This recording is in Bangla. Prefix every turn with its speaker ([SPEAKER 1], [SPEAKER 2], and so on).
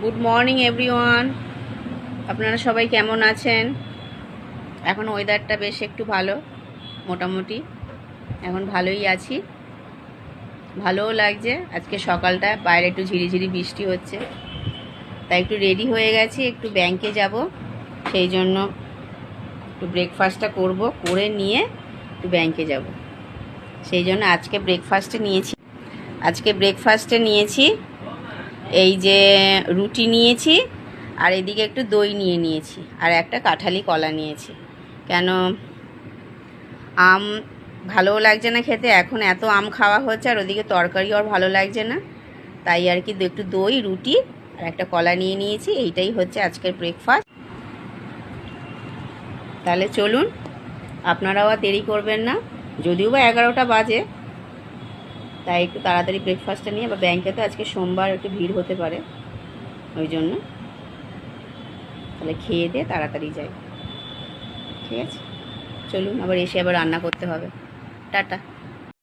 [SPEAKER 1] Good morning everyone. আপনারা সবাই কেমন আছেন? এখন ওয়েদারটা বেশ একটু ভালো, মোটামুটি এখন ভালোই আছি, ভালোও লাগছে। আজকে সকালটা বাইরে একটু ঝিরিঝিরি বৃষ্টি হচ্ছে, তাই একটু রেডি হয়ে গেছি, একটু ব্যাংকে যাব। সেই জন্য একটু ব্রেকফাস্টটা করব, করে নিয়ে একটু ব্যাংকে যাব। সেই জন্য আজকে ব্রেকফাস্টে নিয়েছি এই যে রুটি নিয়েছি, আর এদিকে একটু দই নিয়েছি, আর একটা কাঁঠালি কলা নিয়েছি। কেন আম ভালোও লাগছে না খেতে, এখন এত আম খাওয়া হচ্ছে, আর ওদিকে তরকারিও আর ভালো লাগছে না, তাই আর কি একটু দই, রুটি আর একটা কলা নিয়েছি। এইটাই হচ্ছে আজকের ব্রেকফাস্ট। তাহলে চলুন, আপনারাও আর দেরি করবেন না, যদিও বা 11টা বাজে, তাই একটু তাড়াতাড়ি ব্রেকফাস্টটা নিয়ে, বা ব্যাংকে তো আজকে সোমবার একটু ভিড় হতে পারে, ওই জন্য তাহলে খেয়ে দিয়ে তাড়াতাড়ি যাই। ঠিক আছে, চলুন, আবার এসে আবার রান্না করতে হবে। টাটা।